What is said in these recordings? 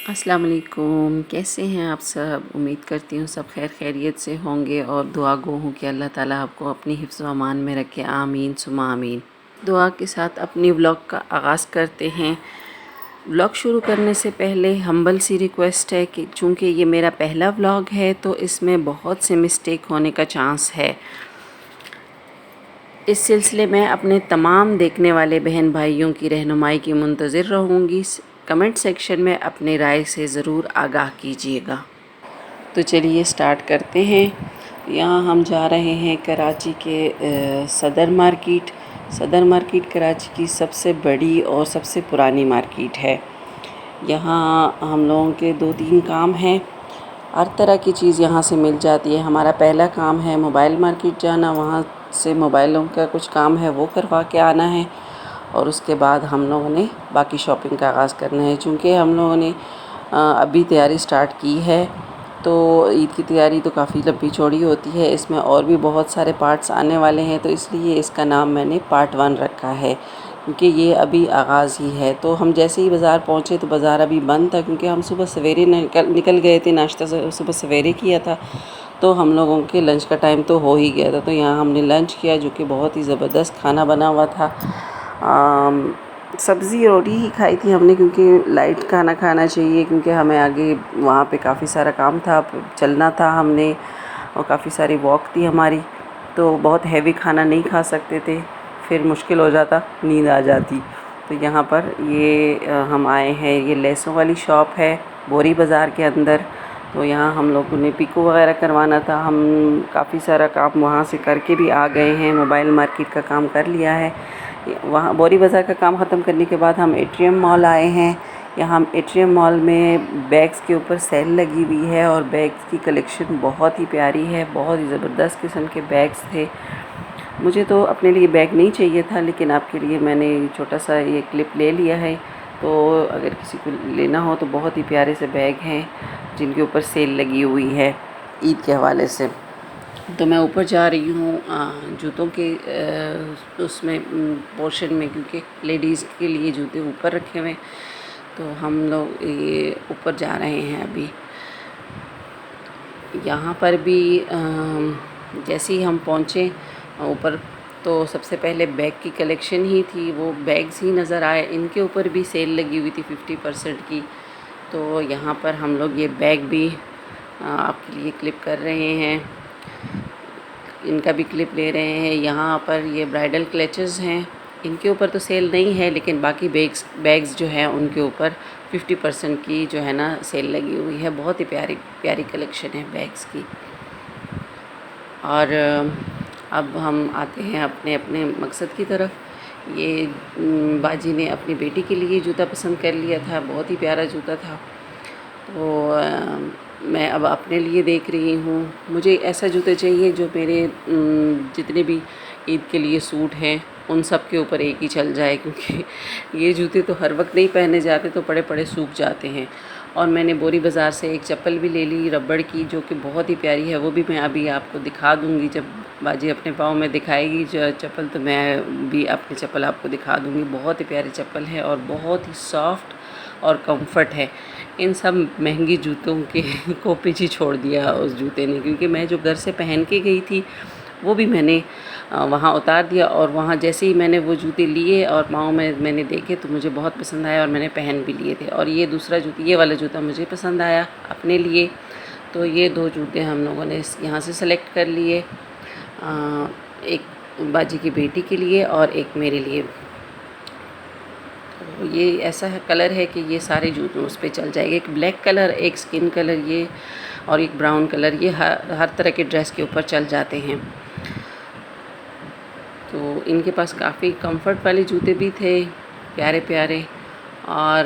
अस्सलाम वालेकुम। कैसे हैं आप सब? उम्मीद करती हूँ सब खैर खैरियत से होंगे और दुआ गो हूँ कि अल्लाह ताला आपको अपनी हिफ्ज़ व अमान में रखे। आमीन सुमा आमीन। दुआ के साथ अपनी व्लॉग का आगाज़ करते हैं। व्लॉग शुरू करने से पहले हम्बल सी रिक्वेस्ट है कि चूँकि ये मेरा पहला व्लॉग है तो इसमें बहुत से मिस्टेक होने का चांस है। इस सिलसिले में अपने तमाम देखने वाले बहन भाइयों की रहनुमाई की मुंतज़िर रहूँगी। कमेंट सेक्शन में अपनी राय से ज़रूर आगाह कीजिएगा। तो चलिए स्टार्ट करते हैं। यहाँ हम जा रहे हैं कराची के सदर मार्केट। सदर मार्केट कराची की सबसे बड़ी और सबसे पुरानी मार्केट है। यहाँ हम लोगों के 2-3 काम हैं। हर तरह की चीज़ यहाँ से मिल जाती है। हमारा पहला काम है मोबाइल मार्केट जाना, वहाँ से मोबाइलों का कुछ काम है वो करवा के आना है और उसके बाद हम लोगों ने बाकी शॉपिंग का आगाज़ करना है। चूँकि हम लोगों ने अभी तैयारी स्टार्ट की है तो ईद की तैयारी तो काफ़ी लंबी चौड़ी होती है, इसमें और भी बहुत सारे पार्ट्स आने वाले हैं, तो इसलिए इसका नाम मैंने पार्ट 1 रखा है क्योंकि ये अभी आगाज़ ही है। तो हम जैसे ही बाज़ार पहुँचे तो बाज़ार अभी बंद था क्योंकि हम सुबह सवेरे निकल गए थे, नाश्ता सुबह सवेरे किया था तो हम लोगों के लंच का टाइम तो हो ही गया था। तो यहाँ हमने लंच किया जो कि बहुत ही ज़बरदस्त खाना बना हुआ था। सब्ज़ी रोटी ही खाई थी हमने क्योंकि लाइट खाना खाना चाहिए, क्योंकि हमें आगे वहाँ पे काफ़ी सारा काम था, चलना था हमने और काफ़ी सारी वॉक थी हमारी, तो बहुत हैवी खाना नहीं खा सकते थे, फिर मुश्किल हो जाता, नींद आ जाती। तो यहाँ पर ये हम आए हैं, ये लेसों वाली शॉप है बोरी बाज़ार के अंदर। तो यहाँ हम लोगों ने पिको वगैरह करवाना था, हम काफ़ी सारा काम वहाँ से करके भी आ गए हैं। मोबाइल मार्केट का काम कर लिया है। वहाँ बोरी बाज़ार का काम ख़त्म करने के बाद हम एट्रियम मॉल आए हैं। यहाँ एट्रियम मॉल में बैग्स के ऊपर सेल लगी हुई है और बैग्स की कलेक्शन बहुत ही प्यारी है, बहुत ही ज़बरदस्त किस्म के बैग्स थे। मुझे तो अपने लिए बैग नहीं चाहिए था, लेकिन आपके लिए मैंने छोटा सा ये क्लिप ले लिया है। तो अगर किसी को लेना हो तो बहुत ही प्यारे से बैग हैं जिनके ऊपर सेल लगी हुई है ईद के हवाले से। तो मैं ऊपर जा रही हूँ जूतों के उसमें पोर्शन में, क्योंकि लेडीज़ के लिए जूते ऊपर रखे हुए, तो हम लोग ये ऊपर जा रहे हैं अभी। यहाँ पर भी जैसे ही हम पहुँचे ऊपर तो सबसे पहले बैग की कलेक्शन ही थी, वो बैग्स ही नज़र आए। इनके ऊपर भी सेल लगी हुई थी 50% की। तो यहाँ पर हम लोग ये बैग भी आपके लिए क्लिप कर रहे हैं, इनका भी क्लिप ले रहे हैं। यहाँ पर ये ब्राइडल क्लचेस हैं, इनके ऊपर तो सेल नहीं है, लेकिन बाकी बैग्स जो हैं उनके ऊपर 50% की जो है ना सेल लगी हुई है। बहुत ही प्यारी प्यारी कलेक्शन है बैग्स की। और अब हम आते हैं अपने अपने मकसद की तरफ। ये बाजी ने अपनी बेटी के लिए जूता पसंद कर लिया था, बहुत ही प्यारा जूता था। तो मैं अब अपने लिए देख रही हूँ। मुझे ऐसा जूते चाहिए जो मेरे जितने भी ईद के लिए सूट हैं उन सब के ऊपर एक ही चल जाए, क्योंकि ये जूते तो हर वक्त नहीं पहने जाते, तो पड़े पड़े सूख जाते हैं। और मैंने बोरी बाज़ार से एक चप्पल भी ले ली रबड़ की, जो कि बहुत ही प्यारी है। वो भी मैं अभी आपको दिखा दूँगी, जब बाजी अपने पाँव में दिखाएगी जो चप्पल तो मैं भी अपनी चप्पल आपको दिखा दूँगी। बहुत ही प्यारी चप्पल है और बहुत ही सॉफ्ट और कंफर्ट है। इन सब महंगी जूतों के को पीछे छोड़ दिया उस जूते ने, क्योंकि मैं जो घर से पहन के गई थी वो भी मैंने वहाँ उतार दिया। और वहाँ जैसे ही मैंने वो जूते लिए और पाँव में मैंने देखे तो मुझे बहुत पसंद आया और मैंने पहन भी लिए थे। और ये दूसरा जूता, ये वाला जूता मुझे पसंद आया अपने लिए। तो ये 2 जूते हम लोगों ने यहाँ से सेलेक्ट कर लिए, एक बाजी की बेटी के लिए और एक मेरे लिए। तो ये ऐसा है कलर है कि ये सारे जूतों उस पर चल जाएगा। एक ब्लैक कलर, एक स्किन कलर ये और एक ब्राउन कलर, ये हर तरह के ड्रेस के ऊपर चल जाते हैं। तो इनके पास काफ़ी कंफर्ट वाले जूते भी थे, प्यारे प्यारे। और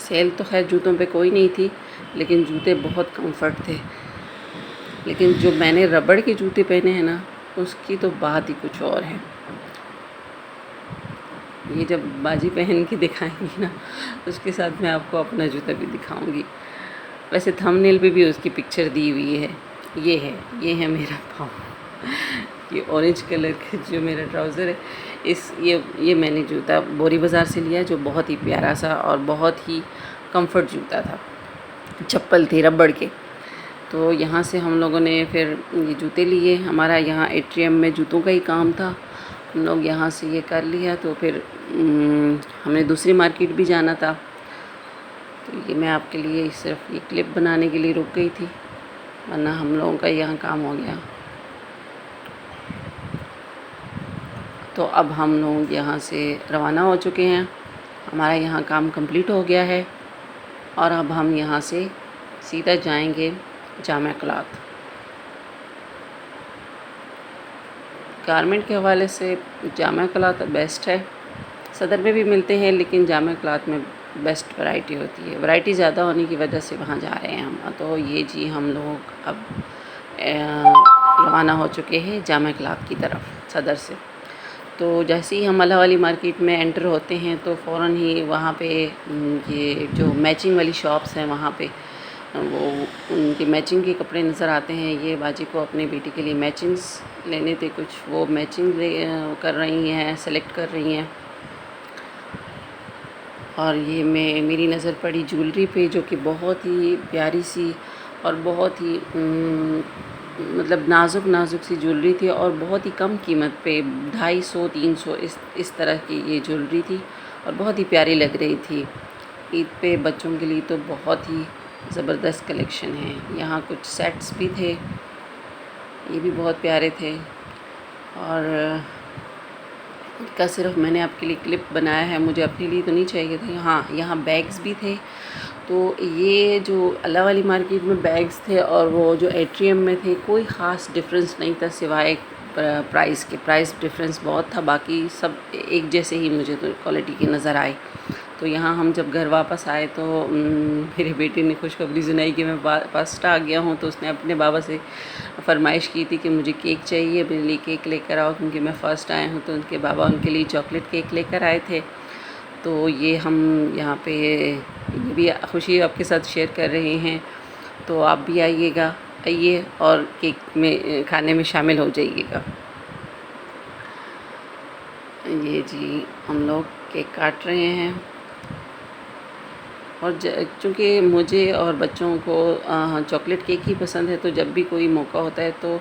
सेल तो खैर जूतों पे कोई नहीं थी, लेकिन जूते बहुत कंफर्ट थे। लेकिन जो मैंने रबड़ के जूते पहने हैं ना, उसकी तो बात ही कुछ और है। ये जब बाजी पहन के दिखाएंगी ना, उसके साथ मैं आपको अपना जूता भी दिखाऊंगी। वैसे थंबनेल पे भी उसकी पिक्चर दी हुई है। ये है मेरा पाँव। ये ऑरेंज कलर का जो मेरा ट्राउज़र है, ये मैंने जूता बोरी बाज़ार से लिया, जो बहुत ही प्यारा सा और बहुत ही कंफर्ट जूता था। चप्पल थे रबड़ के। तो यहाँ से हम लोगों ने फिर ये जूते लिए। हमारा यहाँ एट्रियम में जूतों का ही काम था, हम लोग यहाँ से ये कर लिया। तो फिर हमें दूसरी मार्केट भी जाना था, तो ये मैं आपके लिए सिर्फ ये क्लिप बनाने के लिए रुक गई थी, वरना हम लोगों का यहाँ काम हो गया। तो अब हम लोग यहाँ से रवाना हो चुके हैं, हमारा यहाँ काम कंप्लीट हो गया है और अब हम यहाँ से सीधा जाएंगे जामा क्लॉथ। गारमेंट के हवाले से जामा क्लॉथ बेस्ट है, सदर में भी मिलते हैं लेकिन जामा क्लॉथ में बेस्ट वैरायटी होती है। वैरायटी ज़्यादा होने की वजह से वहाँ जा रहे हैं हम। तो ये जी हम लोग अब रवाना हो चुके हैं जामा क्लॉथ की तरफ सदर से। तो जैसे ही हम अला वाली मार्केट में एंटर होते हैं तो फ़ौरन ही वहाँ पे ये जो मैचिंग वाली शॉप्स हैं वहाँ पे वो उनके मैचिंग के कपड़े नज़र आते हैं। ये बाजी को अपनी बेटी के लिए मैचिंग्स लेने थे कुछ, वो मैचिंग कर रही हैं, सेलेक्ट कर रही हैं। और ये मेरी नज़र पड़ी ज्वेलरी पे, जो कि बहुत ही प्यारी सी और बहुत ही मतलब नाजुक सी ज्वेलरी थी और बहुत ही कम कीमत पे 250-300 इस तरह की ये ज्वेलरी थी और बहुत ही प्यारी लग रही थी। ईद पे बच्चों के लिए तो बहुत ही ज़बरदस्त कलेक्शन है। यहाँ कुछ सेट्स भी थे, ये भी बहुत प्यारे थे। और का सिर्फ मैंने आपके लिए क्लिप बनाया है, मुझे अपने लिए तो नहीं चाहिए थे। हाँ, यहाँ बैग्स भी थे। तो ये जो अला वाली मार्केट में बैग्स थे और वो जो एट्रियम में थे, कोई ख़ास डिफरेंस नहीं था सिवाय प्राइस के। प्राइस डिफरेंस बहुत था, बाकी सब एक जैसे ही मुझे तो क्वालिटी की नज़र आए। तो यहाँ हम जब घर वापस आए तो मेरे बेटे ने खुशखबरी सुनाई कि मैं फर्स्ट आ गया हूँ। तो उसने अपने बाबा से फरमाइश की थी कि मुझे केक चाहिए, मेरे लिए केक लेकर आओ क्योंकि मैं फ़र्स्ट आया हूँ। तो उनके बाबा उनके लिए चॉकलेट केक लेकर आए थे। तो ये हम यहाँ पे ये भी खुशी आपके साथ शेयर कर रहे हैं। तो आप भी आइए और केक में खाने में शामिल हो जाइएगा। ये जी हम लोग केक काट रहे हैं और चूँकि मुझे और बच्चों को चॉकलेट केक ही पसंद है, तो जब भी कोई मौका होता है तो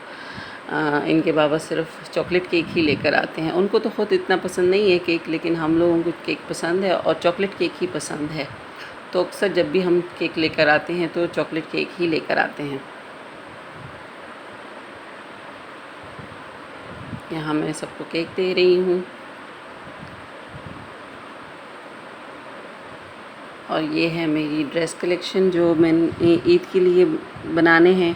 इनके बाबा सिर्फ चॉकलेट केक ही लेकर आते हैं। उनको तो ख़ुद इतना पसंद नहीं है केक, लेकिन हम लोगों को केक पसंद है और चॉकलेट केक ही पसंद है। तो अक्सर जब भी हम केक लेकर आते हैं तो चॉकलेट केक ही लेकर आते हैं। यहाँ मैं सबको केक दे रही हूँ और ये है मेरी ड्रेस कलेक्शन जो मैंने ईद के लिए बनाने हैं।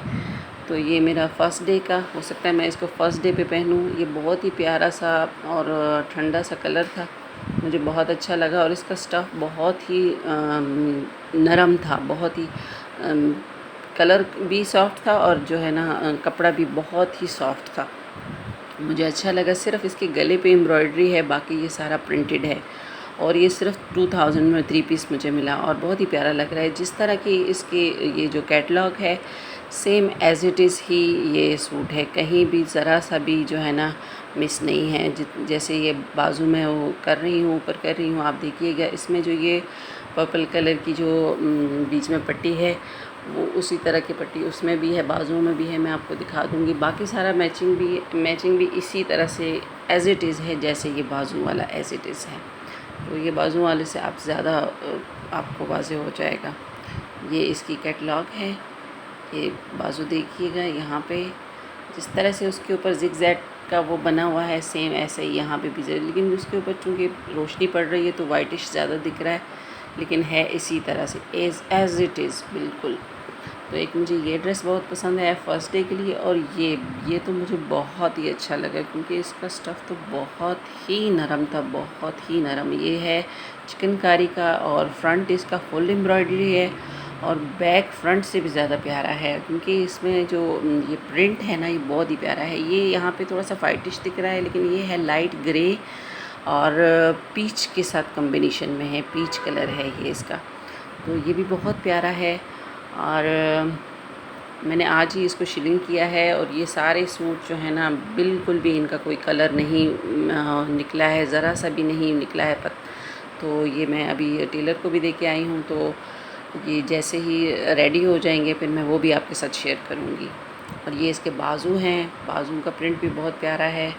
तो ये मेरा फ़र्स्ट डे का, हो सकता है मैं इसको फ़र्स्ट डे पे पहनूँ। ये बहुत ही प्यारा सा और ठंडा सा कलर था, मुझे बहुत अच्छा लगा। और इसका स्टफ़ बहुत ही नरम था, बहुत ही कलर भी सॉफ्ट था और जो है ना कपड़ा भी बहुत ही सॉफ्ट था, मुझे अच्छा लगा। सिर्फ इसके गले पे एम्ब्रॉयडरी है, बाकी ये सारा प्रिंटेड है। और ये सिर्फ 2000 में 3 पीस मुझे मिला और बहुत ही प्यारा लग रहा है। जिस तरह की इसके ये जो कैटलॉग है सेम एज़ इट इज़ ही ये सूट है, कहीं भी ज़रा सा भी जो है ना मिस नहीं है। जैसे ये बाजू में वो कर रही हूँ, ऊपर कर रही हूँ, आप देखिएगा इसमें जो ये पर्पल कलर की जो बीच में पट्टी है वो उसी तरह की पट्टी उसमें भी है, बाजुओं में भी है, मैं आपको दिखा दूँगी। बाकी सारा मैचिंग भी इसी तरह से एज़ इट इज़ है जैसे ये बाजू वाला एज़ इट इज़ है। तो ये बाजू वाले से आप ज़्यादा आपको वाज़ेह हो जाएगा। ये इसकी कैटलॉग है, ये बाजू देखिएगा। यहाँ पे जिस तरह से उसके ऊपर ज़िगज़ैग का वो बना हुआ है सेम ऐसे ही यहाँ पे भी, लेकिन उसके ऊपर चूँकि रोशनी पड़ रही है तो वाइटिश ज़्यादा दिख रहा है, लेकिन है इसी तरह से एज़ इट इज़ बिल्कुल। तो एक मुझे ये ड्रेस बहुत पसंद है फ़र्स्ट डे के लिए, और ये तो मुझे बहुत ही अच्छा लगा क्योंकि इसका स्टफ़ तो बहुत ही नरम था, बहुत ही नरम। ये है चिकनकारी का और फ्रंट इसका फुल एम्ब्रॉयडरी है और बैक फ्रंट से भी ज़्यादा प्यारा है क्योंकि इसमें जो ये प्रिंट है ना ये बहुत ही प्यारा है। ये यहाँ पे थोड़ा सा फाइटिश दिख रहा है, लेकिन ये है लाइट ग्रे और पीच के साथ कॉम्बिनेशन में है, पीच कलर है ये इसका। तो ये भी बहुत प्यारा है। और मैंने आज ही इसको शिलिंग किया है और ये सारे सूट जो है ना बिल्कुल भी इनका कोई कलर नहीं निकला है, ज़रा सा भी नहीं निकला है तो ये मैं अभी टेलर को भी दे के आई हूँ, तो ये जैसे ही रेडी हो जाएंगे फिर मैं वो भी आपके साथ शेयर करूँगी। और ये इसके बाजू हैं, बाजू का प्रिंट भी बहुत प्यारा है।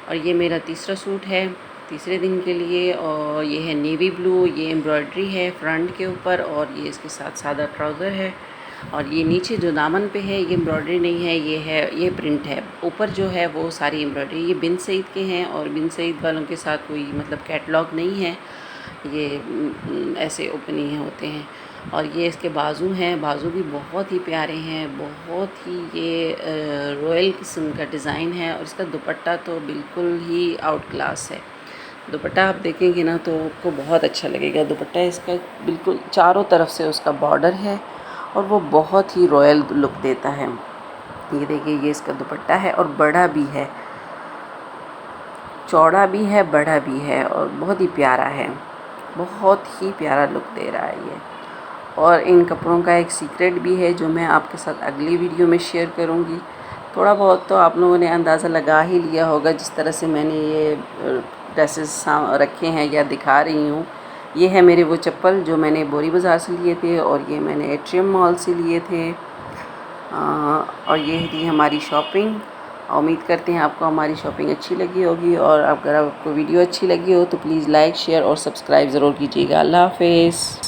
और ये मेरा तीसरा सूट है तीसरे दिन के लिए, और ये है नेवी ब्लू, ये एम्ब्रॉयडरी है फ्रंट के ऊपर और ये इसके साथ सादा ट्राउज़र है। और ये नीचे जो दामन पे है ये एम्ब्रॉयडरी नहीं है, ये प्रिंट है। ऊपर जो है वो सारी एम्ब्रॉयडरी। ये बिन सईद के हैं और बिन सईद वालों के साथ कोई मतलब कैटलॉग नहीं है, ये ऐसे ओपन ही होते हैं। और ये इसके बाजू हैं, बाजू भी बहुत ही प्यारे हैं, बहुत ही ये रॉयल किस्म का डिज़ाइन है। और इसका दुपट्टा तो बिल्कुल ही आउट क्लास है। दुपट्टा आप देखेंगे ना तो आपको बहुत अच्छा लगेगा। दुपट्टा इसका बिल्कुल चारों तरफ से उसका बॉर्डर है और वो बहुत ही रॉयल लुक देता है। ये देखिए, ये इसका दुपट्टा है और बड़ा भी है, चौड़ा भी है, बड़ा भी है और बहुत ही प्यारा है, बहुत ही प्यारा लुक दे रहा है ये। और इन कपड़ों का एक सीक्रेट भी है जो मैं आपके साथ अगली वीडियो में शेयर करूँगी। थोड़ा बहुत तो आप लोगों ने अंदाज़ा लगा ही लिया होगा जिस तरह से मैंने ये ड्रेसेस रखे हैं या दिखा रही हूँ। ये है मेरे वो चप्पल जो मैंने बोरी बाज़ार से लिए थे और ये मैंने एट्रियम मॉल से लिए थे। और ये थी हमारी शॉपिंग। उम्मीद करते हैं आपको हमारी शॉपिंग अच्छी लगी होगी, और अगर आपको वीडियो अच्छी लगी हो तो प्लीज़ लाइक, शेयर और सब्सक्राइब ज़रूर कीजिएगा। अल्लाह हाफ़िज़।